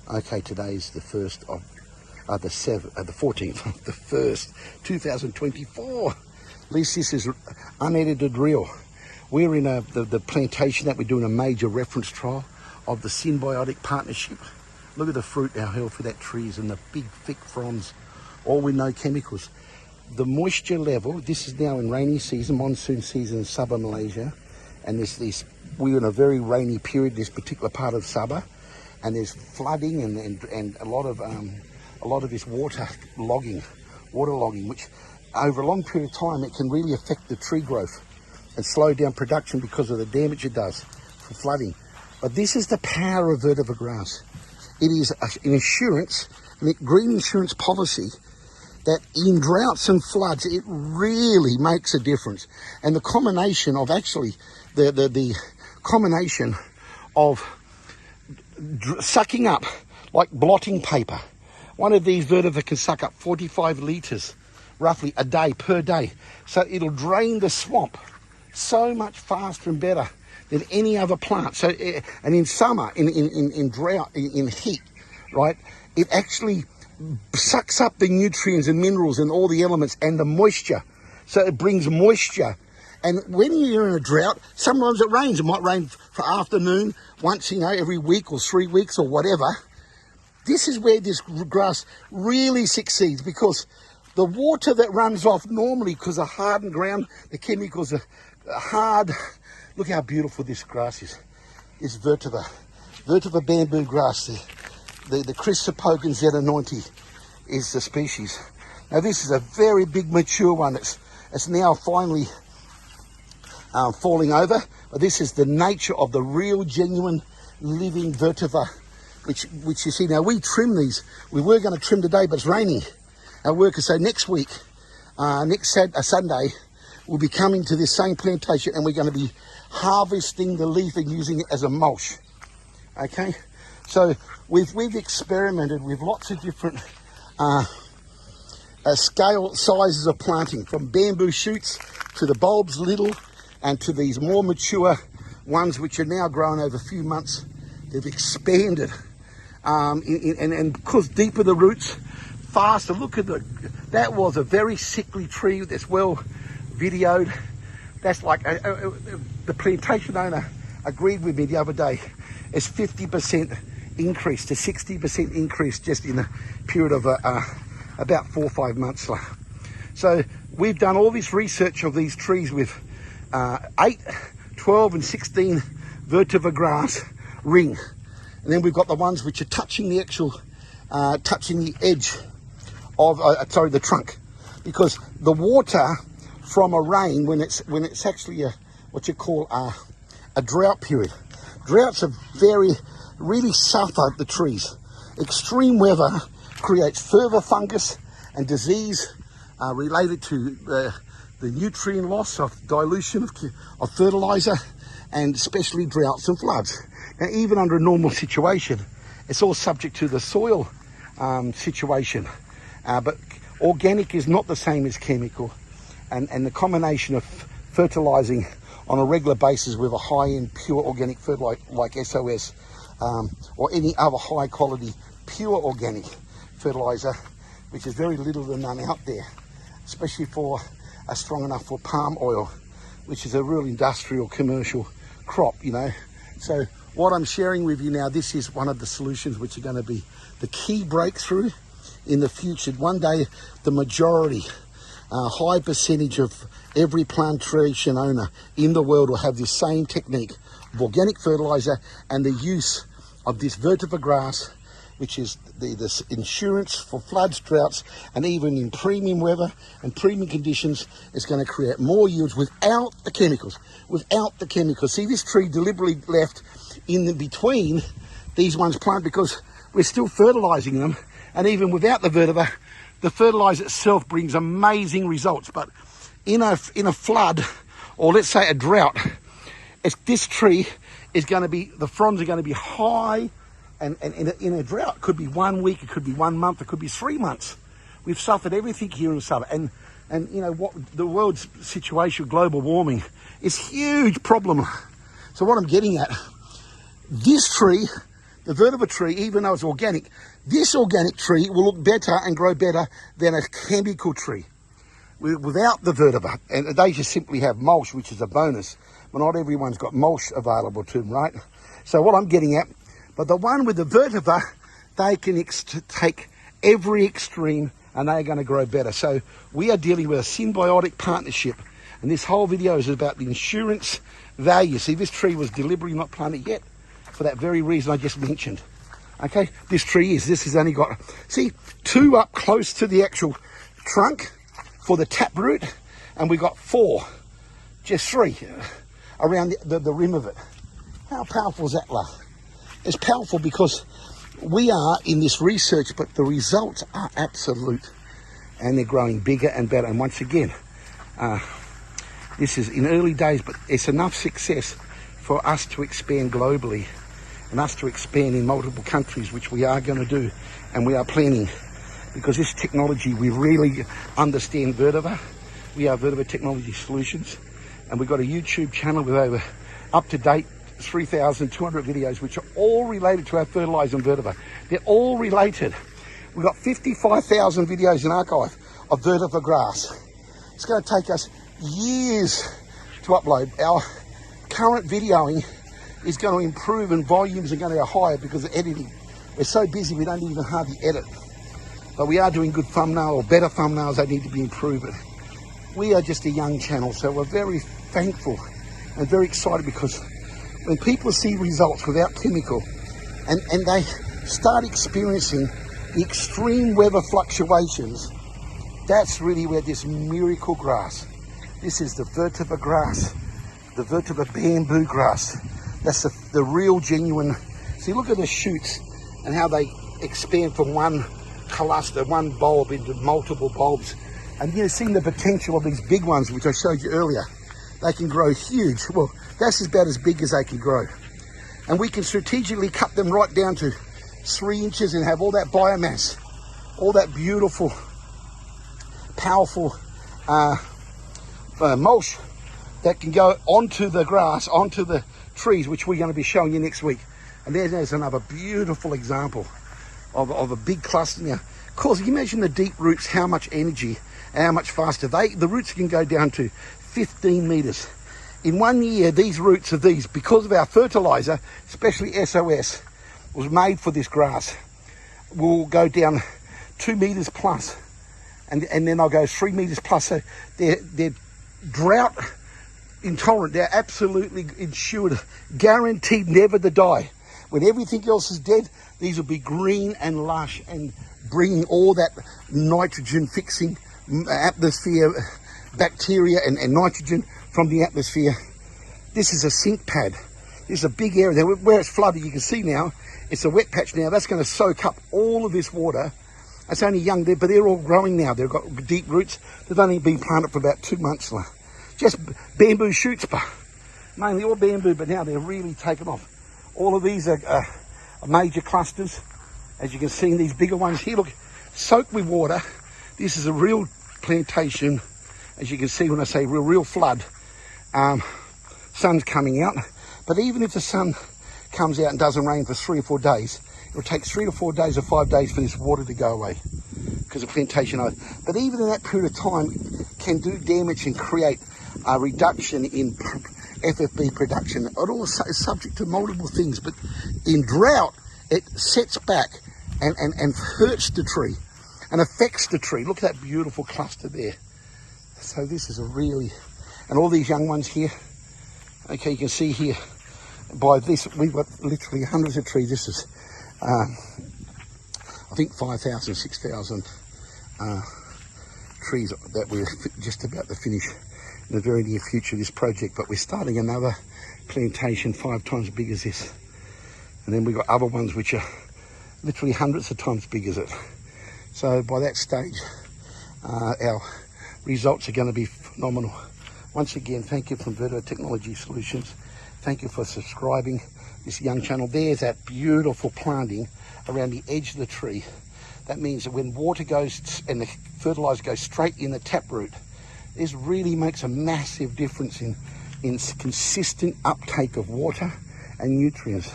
Okay, today is the 1st of the 14th of the 1st, 2024. At least this is unedited real. We're in the plantation that we're doing a major reference trial of the symbiotic partnership. Look at the fruit, how healthy that tree is, and the big thick fronds, all with no chemicals. The moisture level, this is now in rainy season, monsoon season in Sabah, Malaysia, and we're in a very rainy period in this particular part of Sabah, and there's flooding and a lot of this waterlogging, which over a long period of time it can really affect the tree growth and slow down production because of the damage it does for flooding. But this is the power of vetiver grass. It is an insurance, a green insurance policy that in droughts and floods, it really makes a difference. And the combination of actually, the combination of sucking up like blotting paper. One of these vetiver can suck up 45 litres roughly a day, per day. So it'll drain the swamp so much faster and better than any other plant. So, and in summer, in drought, in heat, right, it actually sucks up the nutrients and minerals and all the elements and the moisture. So it brings moisture. And when you're in a drought, sometimes it rains. It might rain for afternoon once, every week or 3 weeks or whatever. This is where this grass really succeeds, because the water that runs off normally, because of hardened ground, the chemicals are hard. Look how beautiful this grass is. It's vetiver bamboo grass. The Chrysopogon zeta90 is the species. Now this is a very big mature one. It's now finally falling over. But this is the nature of the real, genuine, living vetiver, which you see. Now we trim these. We were going to trim today, but it's raining. Our workers say next week, Sunday, we'll be coming to this same plantation, and we're going to be harvesting the leaf and using it as a mulch. Okay, so we've experimented with lots of different scale sizes of planting, from bamboo shoots to the bulbs little, and to these more mature ones which are now growing over a few months. They've expanded, and because deeper the roots, faster. Look at that was a very sickly tree that's well videoed. That's like the plantation owner agreed with me the other day. It's 50% increase to 60% increase just in a period of about 4 or 5 months. So we've done all this research of these trees with 8, 12 and 16 vetiver grass ring. And then we've got the ones which are touching the actual, touching the edge of, the trunk. Because the water from a rain, when it's actually what you call a drought period. Droughts are really suffer the trees. Extreme weather creates further fungus and disease related to the nutrient loss of dilution of fertilizer, and especially droughts and floods. Now, even under a normal situation, it's all subject to the soil situation. But organic is not the same as chemical. And the combination of fertilizing on a regular basis with a high-end pure organic fertilizer like SOS, or any other high-quality pure organic fertilizer, which is very little to none out there, especially for strong enough for palm oil, which is a real industrial commercial crop, So what I'm sharing with you now, this is one of the solutions which are going to be the key breakthrough in the future. One day, the majority, high percentage of every plantation owner in the world will have this same technique of organic fertilizer and the use of this vetiver grass, which is this insurance for floods, droughts, and even in premium weather and premium conditions, it's going to create more yields without the chemicals. See, this tree deliberately left in between these ones planted because we're still fertilizing them, and even without the vetiver, the fertilizer itself brings amazing results. But in a flood, or let's say a drought, this tree is going to be, the fronds are going to be high. And in a drought, it could be 1 week, it could be 1 month, it could be 3 months. We've suffered everything here in Sabah. And what the world's situation with global warming is a huge problem. So what I'm getting at, this tree the vetiver tree, even though it's organic, this organic tree will look better and grow better than a chemical tree without the vetiver. And they just simply have mulch, which is a bonus. But not everyone's got mulch available to them, right? So what I'm getting at, but the one with the vetiver, they can take every extreme and they're going to grow better. So we are dealing with a symbiotic partnership. And this whole video is about the insurance value. See, this tree was deliberately not planted yet for that very reason I just mentioned. Okay, this has only got, see, 2 up close to the actual trunk for the taproot, and we got 4, just 3 around the rim of it. How powerful is that, love? It's powerful because we are in this research, but the results are absolute, and they're growing bigger and better. And once again, this is in early days, but it's enough success for us to expand globally and us to expand in multiple countries, which we are going to do, and we are planning, because this technology, we really understand vetiver. We are Vetiver Technology Solutions, and we've got a YouTube channel with over up-to-date 3,200 videos, which are all related to our fertilizer and vetiver. They're all related. We've got 55,000 videos in archive of vetiver grass. It's going to take us years to upload. Our current videoing is going to improve and volumes are going to go higher because of editing. We're so busy we don't even hardly edit. But we are doing good thumbnails, or better thumbnails. They need to be improved. We are just a young channel, so we're very thankful and very excited, because when people see results without chemical and they start experiencing the extreme weather fluctuations, that's really where this miracle grass, this is the vetiver grass, the vetiver bamboo grass. That's the real genuine. See, look at the shoots and how they expand from one cluster, one bulb into multiple bulbs. And you've seen the potential of these big ones, which I showed you earlier. They can grow huge. Well, that's about as big as they can grow. And we can strategically cut them right down to 3 inches and have all that biomass, all that beautiful, powerful mulch that can go onto the grass, onto the trees, which we're going to be showing you next week. And there's another beautiful example of a big cluster. Now, of course, you imagine the deep roots, how much energy and how much faster the roots can go down to 15 meters. In 1 year, these roots of these, because of our fertilizer, especially SOS, was made for this grass, will go down 2 meters plus, and then they'll go 3 meters plus. So they're drought intolerant. They're absolutely insured, guaranteed never to die. When everything else is dead, these will be green and lush and bringing all that nitrogen fixing atmosphere, bacteria and nitrogen from the atmosphere. This is a sink pad. This is a big area. Where it's flooded, you can see now, it's a wet patch now. That's going to soak up all of this water. It's only young there, but they're all growing now. They've got deep roots. They've only been planted for about 2 months now. Just bamboo shoots, but mainly all bamboo, but now they're really taken off. All of these are major clusters. As you can see in these bigger ones here, look, soaked with water. This is a real plantation. As you can see when I say real flood. Sun's coming out. But even if the sun comes out and doesn't rain for 3 or 4 days, it'll take 3 or 4 days or 5 days for this water to go away because of plantation. But even in that period of time, can do damage and create a reduction in FFB production. It also is subject to multiple things, but in drought, it sets back and hurts the tree and affects the tree. Look at that beautiful cluster there. So this is a really, and all these young ones here, okay, you can see here, by this, we've got literally hundreds of trees. This is, I think 5,000, 6,000 trees that we're just about to finish in the very near future of this project, but we're starting another plantation 5 times big as this. And then we've got other ones which are literally hundreds of times big as it. So by that stage, our results are going to be phenomenal. Once again, thank you from Vetiver Technology Solutions. Thank you for subscribing this young channel. There's that beautiful planting around the edge of the tree. That means that when water goes and the fertilizer goes straight in the taproot, this really makes a massive difference in consistent uptake of water and nutrients.